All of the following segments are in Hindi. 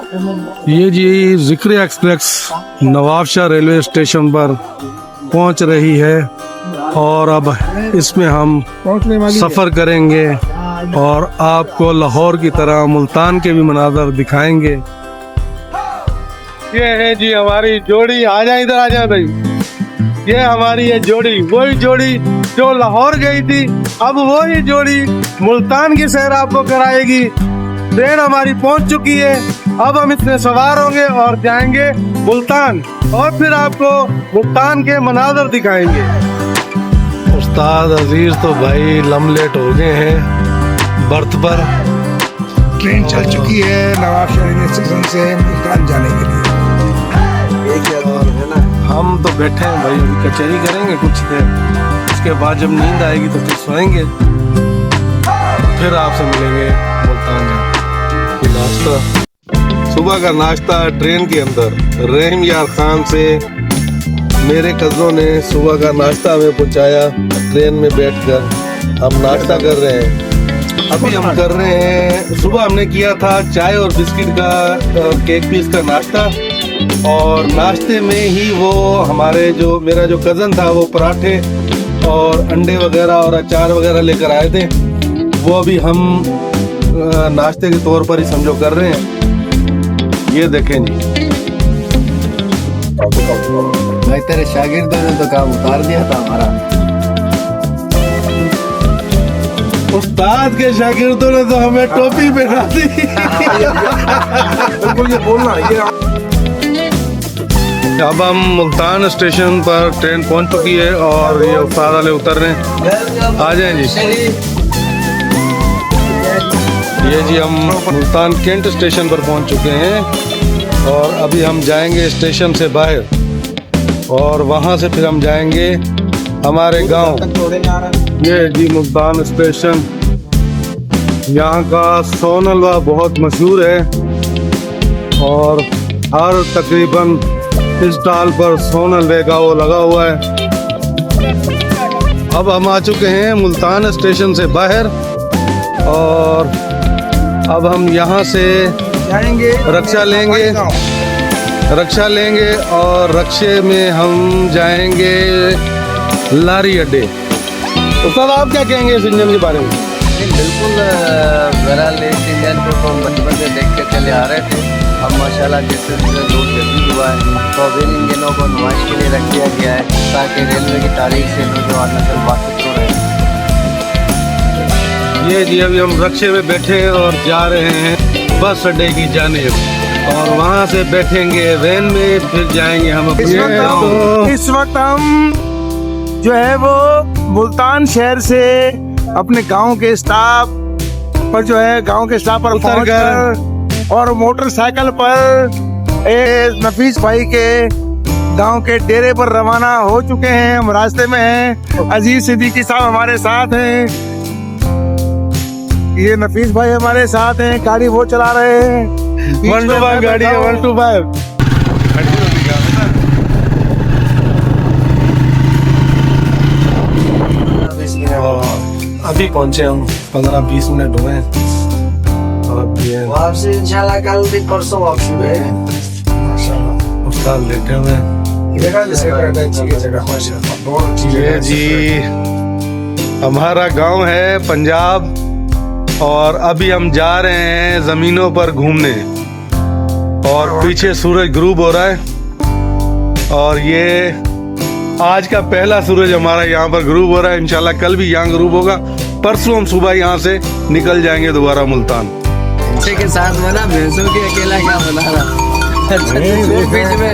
ये जी जिक्र एक्सप्रेस नवाबशाह रेलवे स्टेशन पर पहुंच रही है और अब इसमें हम सफ़र करेंगे और आपको लाहौर की तरह मुल्तान के भी मनाज़र दिखाएंगे। ये है जी हमारी जोड़ी, आ जाए इधर, आ जाए भाई। ये हमारी है जोड़ी, वही जोड़ी जो लाहौर गई थी, अब वही जोड़ी मुल्तान की सैर आपको कराएगी। ट्रेन हमारी पहुंच चुकी है, अब हम इसमें सवार होंगे और जाएंगे मुल्तान और फिर आपको मुल्तान के मनाज़र दिखाएंगे। उस्ताद अजीज तो भाई लमलेट हो गए हैं बर्थ पर। ट्रेन चल चुकी है नवाबशाह रेलवे स्टेशन से मुल्तान जाने के लिए। और है ना, हम तो बैठे हैं भाई, अभी कचहरी करेंगे कुछ देर, उसके बाद जब नींद आएगी तो फिर सोएंगे, फिर आपसे मिलेंगे मुल्तान जाकर। नाश्ता, सुबह का नाश्ता ट्रेन के अंदर रहीम यार खान से मेरे कज़नों ने सुबह का नाश्ता हमें पहुंचाया। ट्रेन में बैठकर हम नाश्ता कर रहे हैं। अभी हम कर रहे हैं, सुबह हमने किया था चाय और बिस्किट का केक पीस का नाश्ता, और नाश्ते में ही वो हमारे जो मेरा जो कज़न था वो पराठे और अंडे वगैरह और अचार वगैरह लेकर आए थे। वो अभी हम नाश्ते के तौर पर ही समझो कर रहे हैं। ये देखें जी, भाई तेरे शागिर्दों ने तो काम उतार दिया था हमारा। उस्ताद के शागिर्दों ने तो हमें टोपी पहना दी। ये बोलना ये अब हम मुल्तान स्टेशन पर ट्रेन पहुंच चुकी है और ये उस्ताद वाले उतर रहे हैं। आ जाएं जी। ये जी हम मुल्तान कैंट स्टेशन पर पहुंच चुके हैं और अभी हम जाएंगे स्टेशन से बाहर और वहां से फिर हम जाएंगे हमारे गांव। ये जी मुल्तान स्टेशन, यहाँ का सोन हलवा बहुत मशहूर है और हर तकरीबन इस स्टॉल पर सोन हलवे का वो लगा हुआ है। अब हम आ चुके हैं मुल्तान स्टेशन से बाहर और अब हम यहाँ से जाएंगे, रक्षा लेंगे और रक्षे में हम जाएंगे लारी अड्डे। तो सर आप क्या कहेंगे इस इंजन के बारे में? बिल्कुल, मेरा इस इंजन को तो हम बचपन से देख के चले आ रहे थे। अब माशाल्लाह जैसे रोड जदीद हुआ है तो अब इन इंजनों को नुमाइश के लिए रख दिया गया है ताकि रेलवे की तारीख से नौजवान नस्ल वाकिफ हो रहे हैं। ये जी अभी हम रक्षे में बैठे हैं और जा रहे हैं बस अड्डे की जानिब और वहाँ से बैठेंगे वैन में, फिर जाएंगे हम अपने। इस वक्त हम जो है वो मुल्तान शहर से अपने गांव के स्टाफ पर जो है गांव के स्टाफ पर पहुंचकर और मोटरसाइकिल पर नफीस भाई के गांव के डेरे पर रवाना हो चुके हैं। हम रास्ते में हैं, अजीज सिद्दीकी साहब हमारे साथ हैं, ये नफीस भाई हमारे साथ हैं, गाड़ी वो चला रहे हैं। 125 गाड़ी है, 125। अभी पहुंचे हम, 15-20 मिनट हुए हैं और वापसी इंशाल्लाह कल भी परसों वापसी है। माशाल्लाह उस्ताद लेटे हुए हैं। ये जी हमारा गांव है पंजाब और अभी हम जा रहे हैं जमीनों पर घूमने और पीछे सूरज ग्रूब हो रहा है और ये आज का पहला सूरज हमारा यहाँ पर ग्रूब हो रहा है। इंशाल्लाह कल भी यहाँ ग्रूब होगा, परसों हम सुबह यहाँ से निकल जाएंगे दोबारा मुल्तान। इसी के साथ में ना भैंसों की अकेला क्या बना रहा बीच में।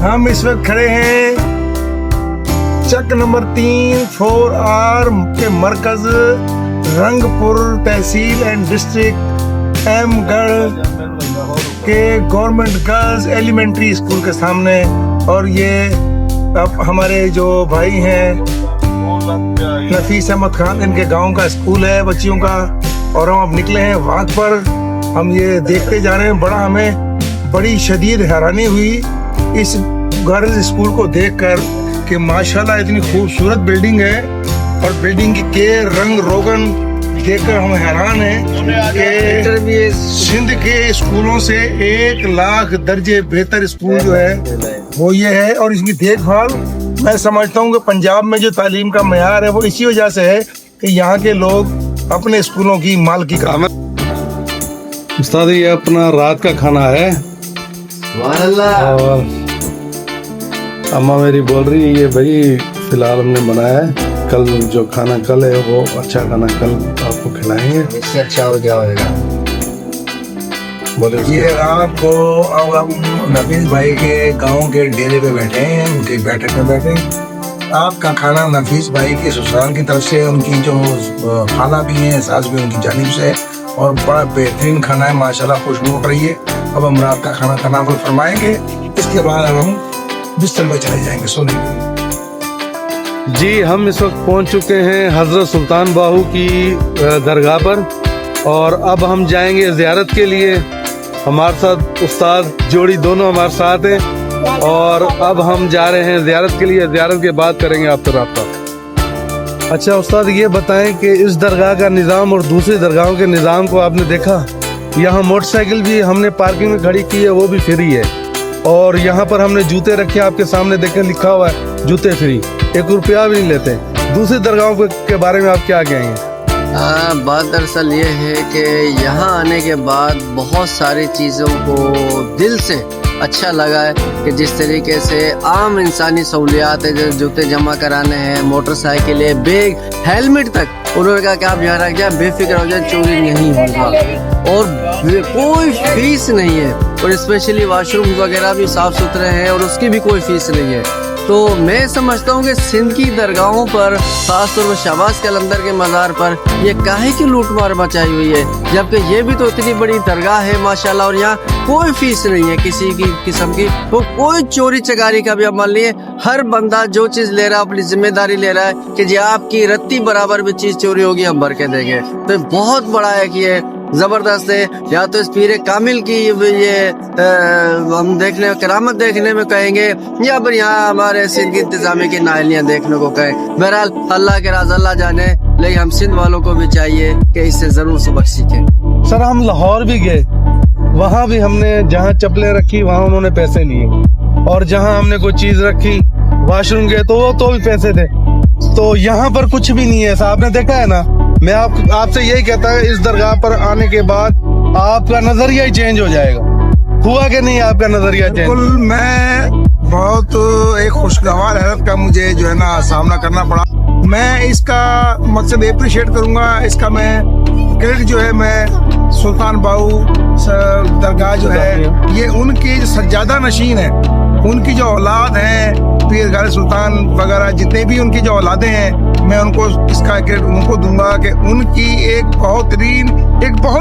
हम इस वक्त खड़े हैं चक नंबर 3 4R के मरकज रंगपुर तहसील एंड डिस्ट्रिक्ट एमगढ़ के गवर्नमेंट गर्ल्स एलिमेंट्री स्कूल के सामने। और ये अब हमारे जो भाई हैं नफीस अहमद खान, इनके गांव का स्कूल है बच्चियों का, और हम अब निकले हैं वॉक पर। हम ये देखते जा रहे हैं, हमें बड़ी शदीद हैरानी हुई इस गर्ल्स स्कूल को देखकर कि माशाल्लाह इतनी खूबसूरत बिल्डिंग है और बिल्डिंग के रंग रोगन देखकर हम हैरान हैं कि भी है सिंध के स्कूलों से 1 लाख दर्जे बेहतर स्कूल जो है वो ये है। और इसकी देखभाल मैं समझता हूँ कि पंजाब में जो तालीम का मयार है वो इसी वजह से है कि यहाँ के लोग अपने स्कूलों की मालकी कर। उस्ताद ये अपना रात का खाना है और अम्मा मेरी बोल रही है ये भाई फिलहाल हमने बनाया है, कल जो खाना कल है वो अच्छा खाना कल आपको खिलाएंगे। इससे अच्छा और क्या होगा। बोले ये रात को अब हम नफीस भाई के गांव के डेरे पे बैठे हैं, उनकी बैठक में बैठे हैं। आपका खाना नफीस भाई के ससुराल की तरफ से, उनकी जो खाना भी है सास भी उनकी जानिब से, और बड़ा बेहतरीन खाना है माशाल्लाह, खुशबू उठ रही है। अब हम रात का खाना खाना पर फरमाएंगे, इसके बाद हम बिस्तर पर चले जाएंगे सोने के लिए। जी हम इस वक्त पहुंच चुके हैं हजरत सुल्तान बाहू की दरगाह पर और अब हम जाएंगे ज़ियारत के लिए। हमारे साथ उस्ताद जोड़ी दोनों हमारे साथ हैं और अब हम जा रहे हैं ज़ियारत के लिए। ज़ियारत के बाद करेंगे आपसे रब्ता। अच्छा उस्ताद ये बताएं कि इस दरगाह का निज़ाम और दूसरी दरगाहों के निज़ाम को आपने देखा? यहाँ मोटरसाइकिल भी हमने पार्किंग में खड़ी की है, वो भी फ्री है। और यहाँ पर हमने जूते रखे, आपके सामने देखें लिखा हुआ है जूते फ्री, 1 रुपया भी नहीं लेते। दूसरी दरगाहों के बारे में आप क्या कहेंगे? बात दरअसल ये है कि यहाँ आने के बाद बहुत सारी चीज़ों को दिल से अच्छा लगा है कि जिस तरीके से आम इंसानी सहूलियात है, जैसे जूते जमा कराने हैं, मोटरसाइकिल है, बैग, हेलमेट तक उन्होंने कहा कि आप यहाँ रख जाए, बेफिक्र हो जाए, चोरी नहीं होगा और कोई फीस नहीं है। और स्पेशली वाशरूम वगैरह भी साफ़ सुथरे हैं और उसकी भी कोई फीस नहीं है। तो मैं समझता हूँ कि सिंध की दरगाहों पर, खासतौर पर शहबाज कलंदर के मज़ार पर ये काहे की लूटमार मचाई हुई है, जबकि ये भी तो इतनी बड़ी दरगाह है माशाल्लाह, और यहाँ कोई फीस नहीं है किसी की किस्म की, तो कोई चोरी चकारी का भी अमल नहीं है। हर बंदा जो चीज़ ले रहा है अपनी जिम्मेदारी ले रहा है कि जी आपकी रत्ती बराबर भी चीज़ चोरी होगी हम भर के देंगे। तो बहुत बड़ा है कि ये जबरदस्त है। या तो इस पीर कामिल की ये हम देखने करामत देखने में कहेंगे, या फिर यहाँ हमारे सिंध की इंतजामी की नाहलियाँ देखने को कहें। बहरहाल अल्लाह के राज अल्लाह जाने, लेकिन हम सिंध वालों को भी चाहिए कि इससे जरूर सबक सीखें। सर हम लाहौर भी गए, वहाँ भी हमने जहाँ चप्पलें रखी वहाँ उन्होंने पैसे लिए, और जहाँ हमने कोई चीज रखी वॉशरूम गए तो वो तो भी पैसे थे। तो यहाँ पर कुछ भी नहीं है ऐसा, आपने देखा है ना। मैं आपसे यही कहता है इस दरगाह पर आने के बाद आपका नजरिया ही चेंज हो जाएगा। हुआ कि नहीं आपका नजरिया चेंज? बिल्कुल, मैं बहुत एक खुशगवार हैरत का मुझे जो है ना सामना करना पड़ा। मैं इसका मकसद अप्रिशिएट करूंगा, इसका मैं क्रेडिट जो है मैं सुल्तान बाहू दरगाह जो है ये उनकी जो सज्जादा नशीन है, उनकी जो औलाद है पीर गालिब सुल्तान वगैरह जितने भी उनकी जो औलादे हैं, मैं उनको इसका क्रेडिट उनको दूंगा कि उनकी एक बहुत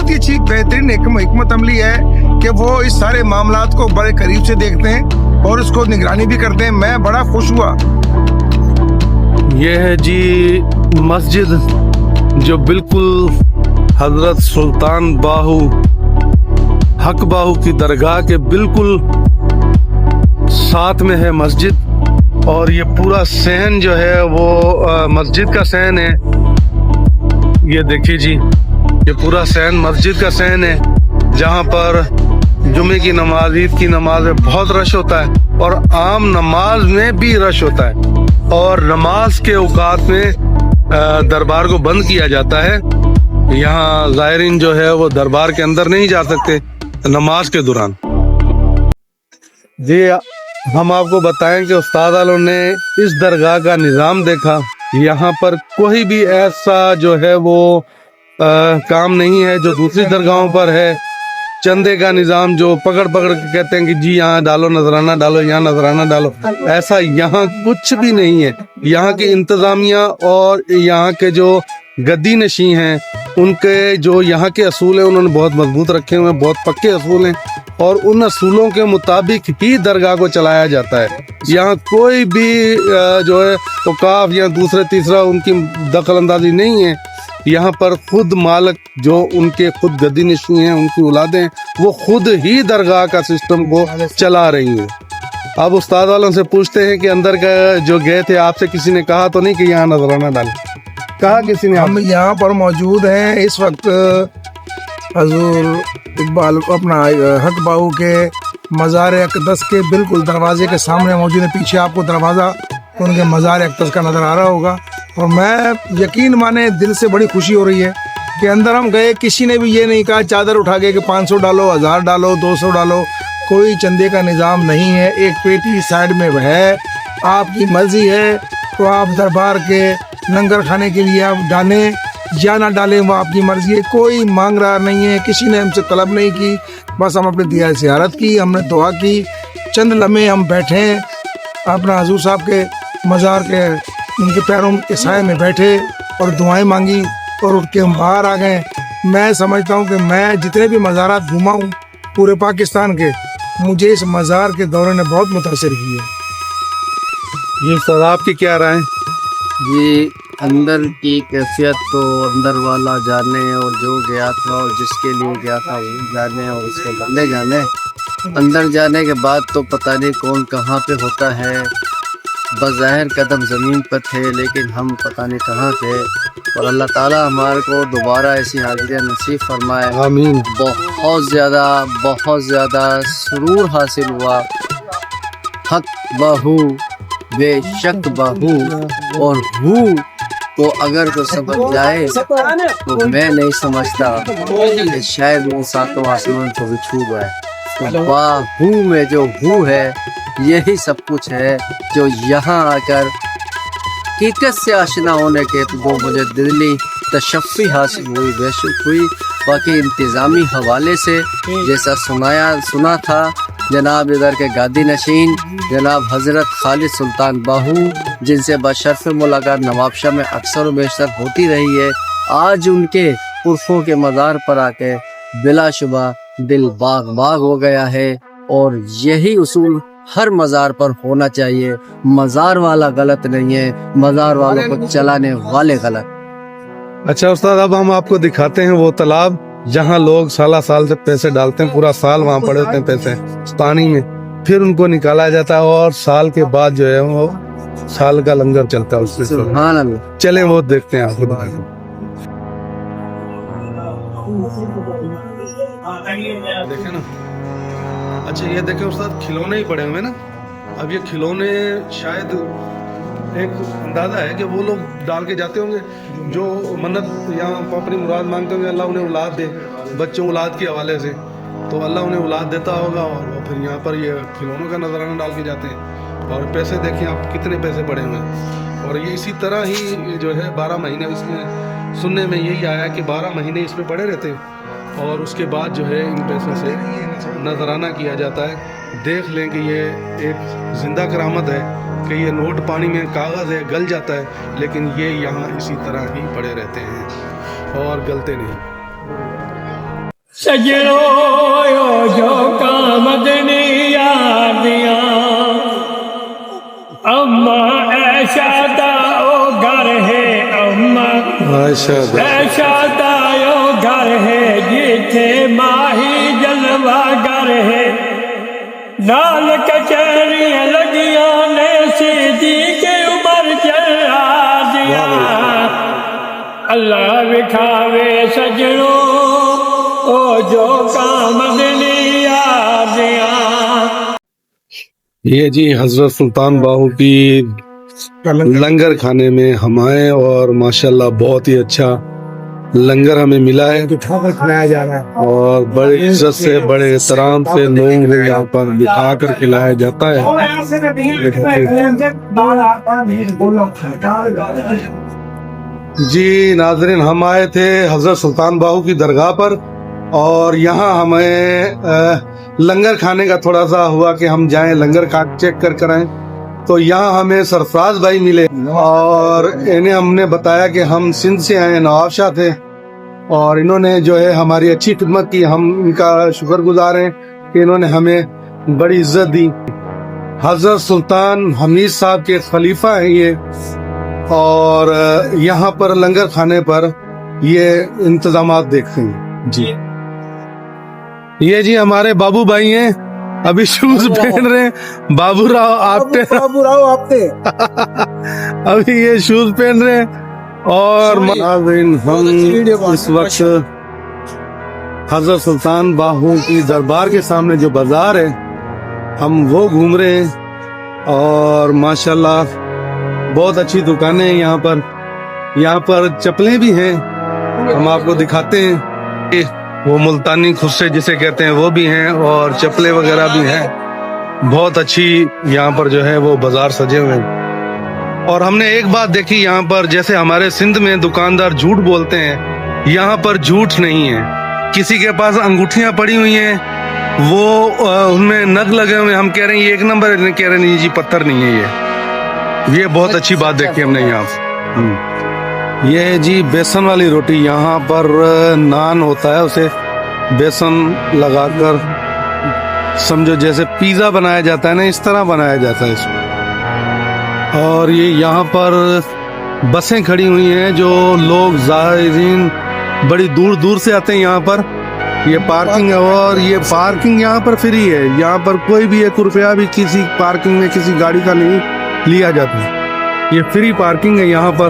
ही अच्छी बेहतरीन हिकमत अमली है कि वो इस सारे मामलात को बड़े करीब से देखते हैं और उसको निगरानी भी करते हैं। मैं बड़ा खुश हुआ। ये है जी मस्जिद जो बिल्कुल हजरत सुल्तान बाहू हक बाहू की दरगाह के बिल्कुल साथ में है मस्जिद, और ये पूरा सहन जो है वो मस्जिद का सहन है। ये देखिए जी, ये पूरा सहन मस्जिद का सहन है, जहाँ पर जुमे की नमाज, ईद की नमाज में बहुत रश होता है और आम नमाज में भी रश होता है। और नमाज के औकात में दरबार को बंद किया जाता है। यहाँ ज़ायरीन जो है वो दरबार के अंदर नहीं जा सकते नमाज के दौरान। जी हम आपको बताएं कि उस्ताद वालों ने इस दरगाह का निज़ाम देखा। यहाँ पर कोई भी ऐसा जो है वो काम नहीं है जो दूसरी दरगाहों पर है। चंदे का निज़ाम जो पकड़ पकड़ के कहते हैं कि जी यहाँ डालो नजराना डालो, यहाँ नजराना डालो, ऐसा यहाँ कुछ भी नहीं है। यहाँ की इंतज़ामिया और यहाँ के जो गद्दी नशी हैं उनके जो यहाँ के असूल हैं उन्होंने बहुत मजबूत रखे हुए हैं, बहुत पक्के असूल हैं, और उन असूलों के मुताबिक ही दरगाह को चलाया जाता है। यहाँ कोई भी जो है औकाफ या दूसरा तीसरा उनकी दखल अंदाजी नहीं है। यहाँ पर खुद मालिक जो उनके खुद गद्दी नशी हैं, उनकी औलादें हैं, वो खुद ही दरगाह का सिस्टम को चला रही हैं। अब उस्ताद वालों से पूछते हैं कि अंदर का जो गए थे आपसे किसी ने कहा तो नहीं कि यहाँ नजराना डालें? कहा किसी ने? हम यहाँ पर मौजूद हैं इस वक्त हजूर इकबाल अपना हक बाहू के मज़ार अक़दस के बिल्कुल दरवाजे के सामने मौजूद है। पीछे आपको दरवाज़ा उनके मज़ार अक़दस का नज़र आ रहा होगा। और मैं यकीन माने दिल से बड़ी खुशी हो रही है कि अंदर हम गए, किसी ने भी ये नहीं कहा चादर उठा के कि 500 डालो, 1000 डालो, 200 डालो, कोई चंदे का निज़ाम नहीं है। एक पेटी साइड में है, आपकी मर्जी है तो आप दरबार के लंगर खाने के लिए आप डालें या ना डालें, वो आपकी मर्जी है। कोई मांग रहा नहीं है, किसी ने हमसे तलब नहीं की, बस हम अपने दिया ज़ियारत की, हमने दुआ की, चंद लम्हे हम बैठे अपना हजूर साहब के मज़ार के उनके पैरों के साए में बैठे और दुआएं मांगी और उठ के हम बाहर आ गए। मैं समझता हूँ कि मैं जितने भी मज़ारात घूमा हूँ पूरे पाकिस्तान के, मुझे इस मज़ार के दौरे ने बहुत मुतासिर की है। ये सर आपकी क्या राय? ये अंदर की कैफियत तो अंदर वाला जाने, और जो गया था और जिसके लिए गया था वो जाने और उसके बंदे जाने। अंदर जाने के बाद तो पता नहीं कौन कहाँ पे होता है। बज़ाहिर कदम ज़मीन पर थे लेकिन हम पता नहीं कहाँ थे। और अल्लाह ताला हमारे को दोबारा ऐसी हाज़िरियाँ नसीब फरमाए। आमीन। बहुत ज़्यादा सुरूर हासिल हुआ। हक बहू बेशक बहू और हूँ तो अगर तो समझ जाए तो मैं नहीं समझता कि शायद वो सातों आसमान को भी छू गए। तो बाहू में जो हू है यही सब कुछ है जो यहाँ आकर हकीकत से आशना होने के तो वो मुझे दिली तशफ़ी हासिल हुई, बेशक हुई। बाकी इंतज़ामी हवाले से जैसा सुना था जनाब इधर के गादी नशीन जनाब हज़रत खालिद सुल्तान बाहू, जिनसे बशर्फ़ मुलाकात नवाबशाह में अक्सर व बेशतर होती रही है, आज उनके पुरखों के मज़ार पर आके बिलाशुबा दिल बाग बाग हो गया है। और यही उसूल हर मज़ार पर होना चाहिए। मज़ार वाला गलत नहीं है, मज़ार वालों को चलाने वाले गलत। अच्छा उस्ताद, अब हम आपको दिखाते हैं वो तालाब जहाँ लोग साल से पैसे डालते हैं, पूरा साल वहाँ पड़े होते हैं पैसे पानी में, फिर उनको निकाला जाता है और साल के बाद जो है वो साल का लंगर चलता है उससे। सुभान अल्लाह। चले वो देखते हैं आपको। देखे ना, अच्छा ये देखे उस्ताद, खिलौने ही पड़े हुए ना। अब ये खिलौने शायद एक अंदाजा है कि वो लोग डाल के जाते होंगे जो मन्नत या अपनी मुराद मांगते होंगे, अल्लाह उन्हें औलाद दे, बच्चों औलाद के हवाले से, तो अल्लाह उन्हें औलाद देता होगा और वो फिर यहाँ पर ये खिलौनों का नजराना डाल के जाते हैं। और पैसे देखें आप कितने पैसे पड़े हुए हैं। और ये इसी तरह ही जो है 12 महीने, इसमें सुनने में यही आया कि 12 महीने इसमें पड़े रहते हैं और उसके बाद जो है इन पैसों से नजराना किया जाता है। देख लें कि ये एक जिंदा करामत है कि ये नोट पानी में कागज़ है, गल जाता है, लेकिन ये यहाँ इसी तरह ही पड़े रहते हैं और गलते नहीं। सजनो जो कामदनी यादियां अम्मा ऐशा दा ओ घर है, अम्मा ऐशा दा ओ घर है, जिथे माही जलवा घर है, नाल कचहरियां लगिया ने सीधी के उमर चला दिया। अल्लाह विखावे सजनो ओ जो कामदनी यादियां। ये जी हजरत सुल्तान बाहू की लंगर खाने में हम आए और माशाल्लाह बहुत ही अच्छा लंगर हमें मिला है खिलाया जा रहा है और बड़े इज्जत से बड़े एहतराम से लोगों को यहाँ पर बिठा कर खिलाया जाता है। जी नाजरीन, हम आए थे हजरत सुल्तान बाहू की दरगाह पर और यहाँ हमें लंगर खाने का थोड़ा सा हुआ कि हम जाएं लंगर खा चेक कर आएं। तो यहाँ हमें सरफराज भाई मिले और इन्हें हमने बताया कि हम सिंध से आए, नवाबशाह थे, और इन्होंने जो है हमारी अच्छी खिदमत की। हम इनका शुक्रगुजार हैं कि इन्होंने हमें बड़ी इज्जत दी। हजरत सुल्तान हमीद साहब के खलीफा हैं ये, और यहाँ पर लंगर खाने पर ये इंतजामात देखते हैं जी। ये जी हमारे बाबू भाई हैं, अभी शूज पहन रहे हैं। बाबू राव आपटे आपते अभी ये शूज पहन रहे हैं और नाज़रीन, हम इस वक्त हजरत सुल्तान बाहू की दरबार के सामने जो बाजार है हम वो घूम रहे हैं और माशाल्लाह बहुत अच्छी दुकानें हैं यहाँ पर चप्पलें भी हैं, हम आपको दिखाते हैं। वो मुल्तानी खुस्से जिसे कहते हैं वो भी हैं और चप्पलें वगैरह भी हैं। बहुत अच्छी यहाँ पर जो है वो बाजार सजे हुए हैं। और हमने एक बात देखी यहाँ पर, जैसे हमारे सिंध में दुकानदार झूठ बोलते हैं, यहाँ पर झूठ नहीं है। किसी के पास अंगूठियां पड़ी हुई हैं, वो उनमें नग लगे हुए, हम कह रहे हैं ये एक नंबर है, कह रहे नहीं जी पत्थर नहीं है ये बहुत अच्छी बात देखी हमने यहाँ। ये है जी बेसन वाली रोटी, यहाँ पर नान होता है, उसे बेसन लगाकर समझो जैसे पिज्जा बनाया जाता है ना, इस तरह बनाया जाता है इसको। और ये यहाँ पर बसें खड़ी हुई हैं, जो लोग ज़ायरीन बड़ी दूर दूर से आते हैं यहाँ पर। ये पार्किंग है और ये पार्किंग यहाँ पर फ्री है, यहाँ पर कोई भी 1 रुपया भी किसी पार्किंग में किसी गाड़ी का नहीं लिया जाता, ये फ्री पार्किंग है यहाँ पर।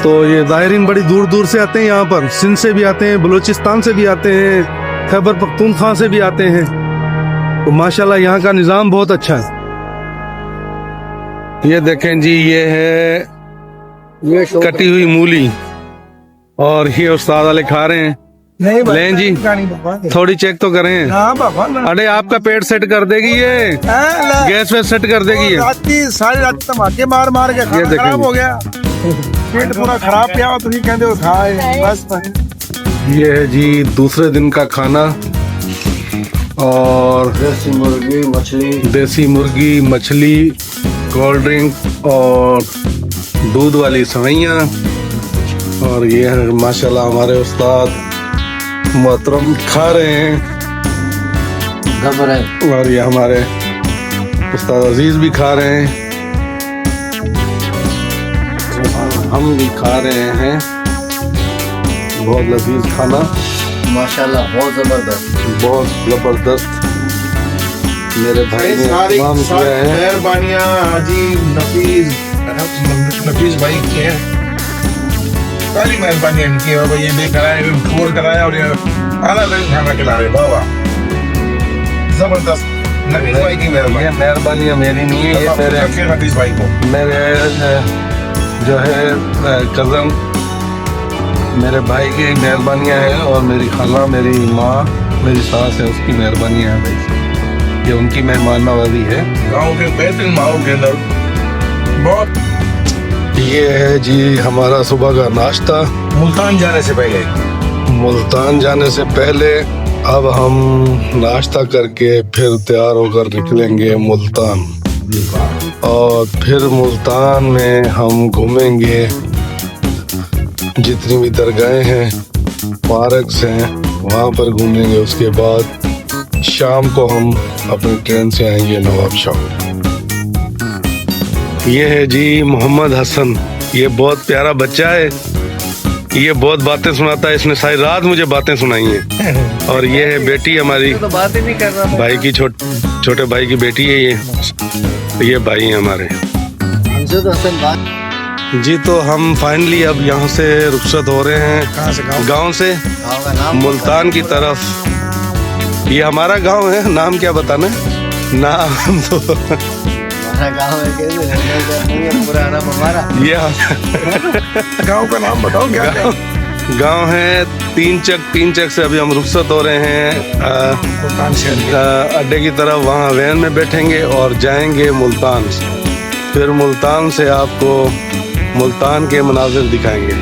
तो ये ज़ायरीन बड़ी दूर दूर से आते हैं यहाँ पर, सिंध से भी आते हैं, बलूचिस्तान से भी आते हैं, खैबर पख्तूनख्वा से भी आते हैं। तो माशाल्लाह यहाँ का निज़ाम बहुत अच्छा है। ये देखें जी, ये है कटी हुई मूली और ये उस्ताद वाले खा रहे हैं। नहीं लें जी, थोड़ी चेक तो करें। हाँ बाबा ना। अरे आपका पेट सेट कर देगी ये, गैस पे सेट कर देगी ये। सारी रात धमाके मार मार के खाना खराब हो गया, पेट पूरा खराब किया, तो ये कहते हो खाए बस। ये है जी दूसरे दिन का खाना और देसी मुर्गी मछली कोल्ड ड्रिंक और दूध वाली सवैयाँ। और ये है माशाल्लाह हमारे उस्ताद मोहतरम खा रहे हैं, और ये हमारे उस्ताद अजीज भी खा रहे हैं, हम भी खा रहे हैं। बहुत लजीज खाना माशाल्लाह, बहुत जबरदस्त। मेरे भाई ने तमाम किया है। मेहरबानियां हाजी नफीस भाई की है, सारी मेहरबानी इनकी है। ये भी कराए, फोड़ कराया और ये आला खाना खिला रहे बाबा, जबरदस्त। नफीस भाई की मेहरबानी, ये मेहरबानियां मेरी नहीं है, ये मेरे नफीस भाई को, मेरे जो है कज़न मेरे भाई की मेहरबानियां हैं, और मेरी खाला, मेरी माँ, मेरी सास है, उसकी मेहरबानियां हैं भाई, ये उनकी मेहमान नवाजी है। गाँव के बेहतरीन माहौल के अंदर बहुत। ये है जी हमारा सुबह का नाश्ता। मुल्तान जाने से पहले अब हम नाश्ता करके फिर तैयार होकर निकलेंगे मुल्तान, और फिर मुल्तान में हम घूमेंगे जितनी भी दरगाहें हैं, पार्क्स हैं, वहाँ पर घूमेंगे। उसके बाद शाम को हम अपनी ट्रेन से आएंगे नवाबशाह। ये है जी मोहम्मद हसन, ये बहुत प्यारा बच्चा है, ये बहुत बातें सुनाता है, इसने सारी रात मुझे बातें सुनाई हैं। और ये है बेटी हमारी, तो बातें नहीं कर रहा भाई की छोटे भाई की बेटी है ये भाई हैं हमारे। हमसे तो हसन बात। जी तो हम फाइनली अब यहाँ से रुखसत हो रहे हैं, कहाँ से? गांव से गाँव का नाम मुल्तान की तरफ। ये हमारा गांव है, नाम क्या बताना नाम तो हमारा गाँव है, नहीं है पूरा नाम हमारा। ये गाँव का नाम बताओ क्या है? गांव है तीन चक से अभी हम रुखसत हो रहे हैं मुल्तान शहर अड्डे की तरफ। वहाँ वैन में बैठेंगे और जाएंगे मुल्तान, फिर मुल्तान से आपको मुल्तान के मनाजिर दिखाएंगे।